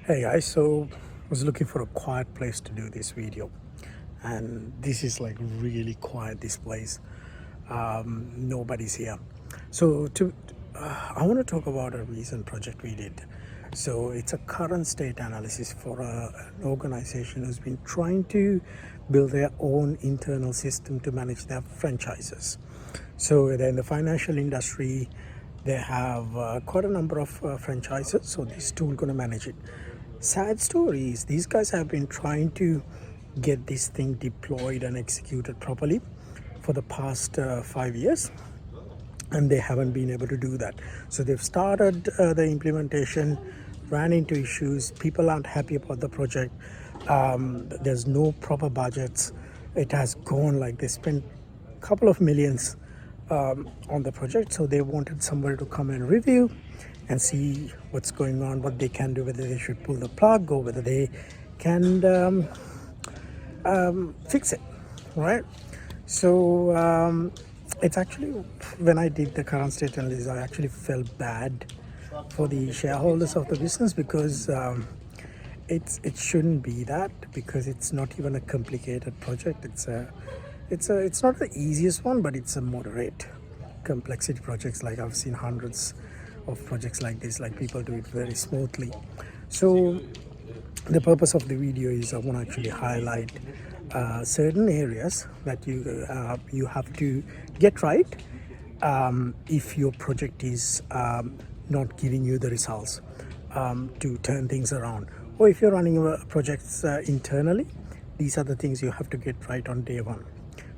Hey guys, so I was looking for a quiet place to do this video, and this is like really quiet. This place, nobody's here. So I want to talk about a recent project we did. So it's a current state analysis for an organization who's been trying to build their own internal system to manage their franchises. So they're in the financial industry. They have quite a number of franchises, so this tool going to manage it. Sad story is these guys have been trying to get this thing deployed and executed properly for the past 5 years, and they haven't been able to do that. So they've started the implementation, ran into issues. People aren't happy about the project. There's no proper budgets. It has gone like they spent a couple of millions on the project. So they wanted somebody to come and review and see what's going on, what they can do, whether they should pull the plug or whether they can fix it, right? So it's actually, when I did the current state analysis, I actually felt bad for the shareholders of the business because it shouldn't be that, because it's not even a complicated project. It's not the easiest one, but it's a moderate complexity projects. Like I've seen hundreds of projects like this, like people do it very smoothly. So the purpose of the video is I want to actually highlight certain areas that you have to get right if your project is not giving you the results to turn things around, or if you're running projects internally. These are the things you have to get right on day one,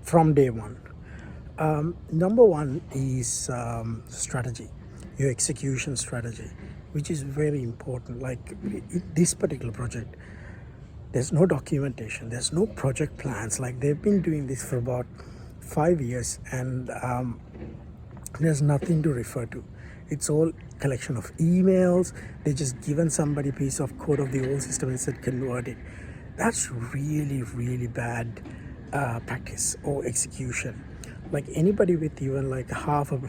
from day one. Number one is strategy, your execution strategy, which is very important. Like in this particular project, there's no documentation, there's no project plans. Like they've been doing this for about 5 years, and there's nothing to refer to. It's all collection of emails. They just given somebody a piece of code of the old system and said convert it. That's really, really bad practice or execution. Like anybody with even like half of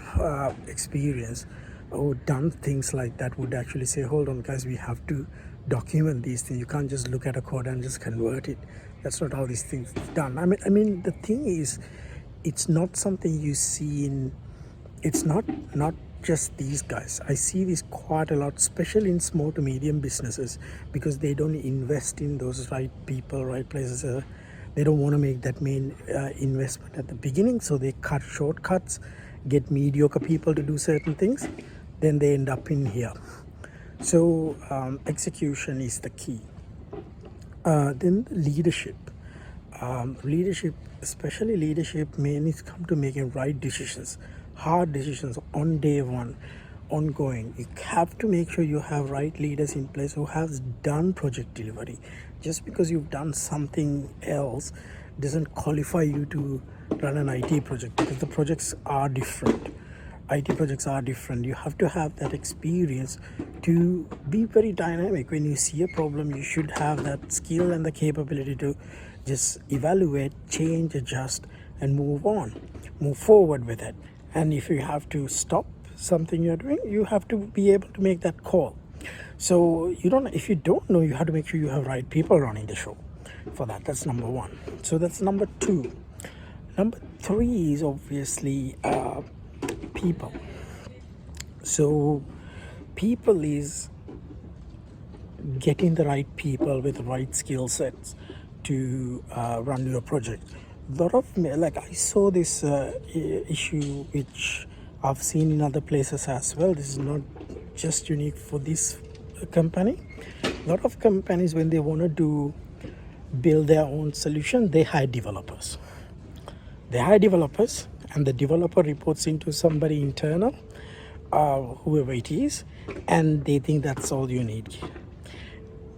experience or done things like that would actually say, hold on guys, we have to document these things. You can't just look at a code and just convert it. That's not how these things are done. I mean the thing is, it's not something you see in, it's not just these guys. I see this quite a lot, especially in small to medium businesses, because they don't invest in those right people, right places. They don't want to make that main investment at the beginning, so they cut shortcuts, get mediocre people to do certain things, then they end up in here. So execution is the key. Then leadership. Leadership, especially leadership, mainly come to making right decisions, hard decisions on day one, ongoing. You have to make sure you have right leaders in place who have done project delivery. Just because you've done something else doesn't qualify you to run an IT project, because the projects are different. IT projects are different. You have to have that experience to be very dynamic. When you see a problem, you should have that skill and the capability to just evaluate, change, adjust, and move on, move forward with it. And if you have to stop something you're doing, you have to be able to make that call. So if you don't know, you have to make sure you have right people running the show for that. That's number one. So that's number two. Number three is obviously people. So people is getting the right people with the right skill sets to run your project. Lot of, like I saw this issue which I've seen in other places as well. This is not just unique for this company. A lot of companies, when they want to build their own solution, they hire developers. And the developer reports into somebody internal, whoever it is, and they think that's all you need.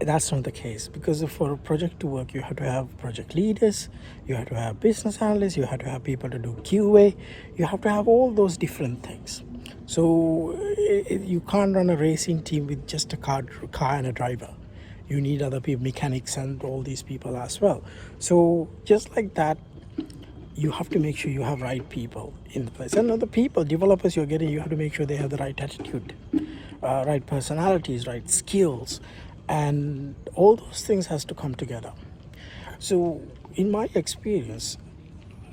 That's not the case, because for a project to work, you have to have project leaders, you have to have business analysts, you have to have people to do QA, you have to have all those different things. So you can't run a racing team with just a car and a driver. You need other people, mechanics and all these people as well. So just like that, you have to make sure you have right people in the place. And the people, developers you're getting, you have to make sure they have the right attitude, right personalities, right skills, and all those things has to come together. So in my experience,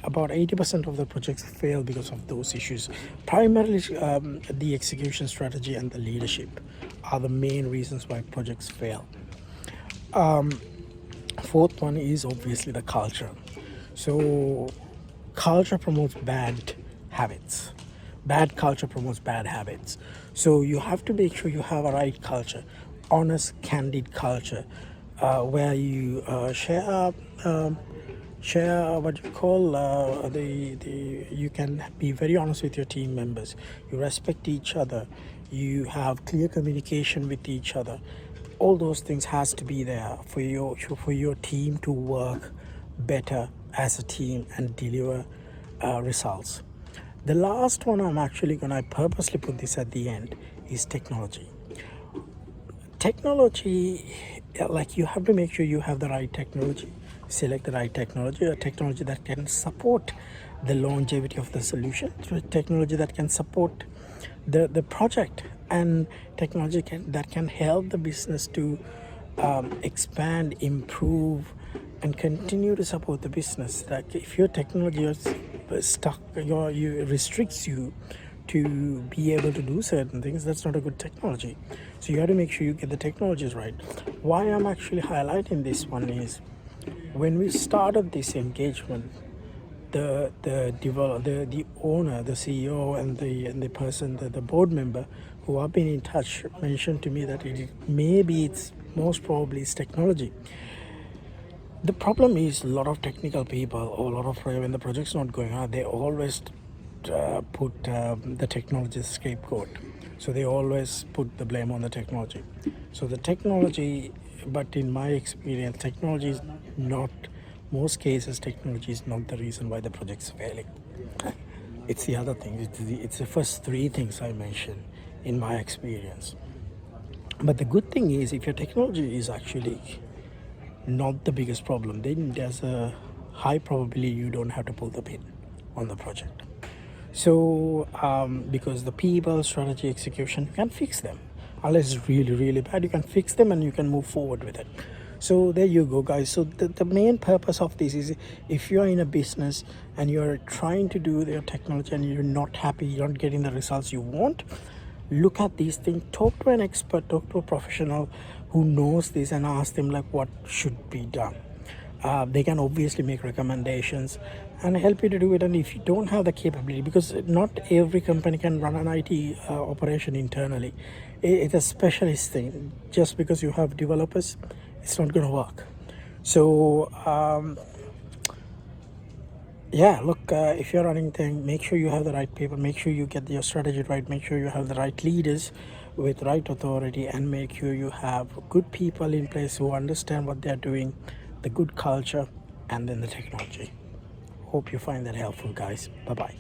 about 80% of the projects fail because of those issues. Primarily, the execution strategy and the leadership are the main reasons why projects fail. Fourth one is obviously the culture. So culture promotes bad habits. Bad culture promotes bad habits. So you have to make sure you have a right culture, honest, candid culture, where you share what you call the you can be very honest with your team members. You respect each other. You have clear communication with each other. All those things has to be there for your team to work better as a team and deliver results. The last one I'm actually gonna purposely put this at the end is technology. Technology, like you have to make sure you have the right technology, select the right technology, a technology that can support the longevity of the solution, technology that can support the project, and technology that can help the business to expand, improve, and continue to support the business. Like if your technology is stuck, you restricts you to be able to do certain things, that's not a good technology. So you have to make sure you get the technologies right. Why I'm actually highlighting this one is when we started this engagement, the owner, the CEO, and the person, the board member who have been in touch mentioned to me that it's most probably it's technology. The problem is a lot of technical people, or a lot of when the project's not going on, they always put the technology as scapegoat. So they always put the blame on the technology. So the technology, but in my experience, technology is not, most cases, technology is not the reason why the project's failing. It's the other thing. It's the first three things I mentioned in my experience. But the good thing is, if your technology is actually not the biggest problem, then there's a high probability you don't have to pull the pin on the project. So because the people, strategy, execution, you can fix them. Unless it's really, really bad, you can fix them and you can move forward with it. So there you go, guys. So the main purpose of this is, if you're in a business and you're trying to do your technology and you're not happy, you're not getting the results you want, look at these things, talk to an expert, talk to a professional who knows this, and ask them like what should be done. They can obviously make recommendations and help you to do it. And if you don't have the capability, because not every company can run an IT operation internally, it's a specialist thing. Just because you have developers, it's not going to work. So yeah, look, if you're running thing, make sure you have the right people, make sure you get your strategy right, make sure you have the right leaders with right authority, and make sure you have good people in place who understand what they're doing, the good culture, and then the technology. Hope you find that helpful, guys. Bye bye.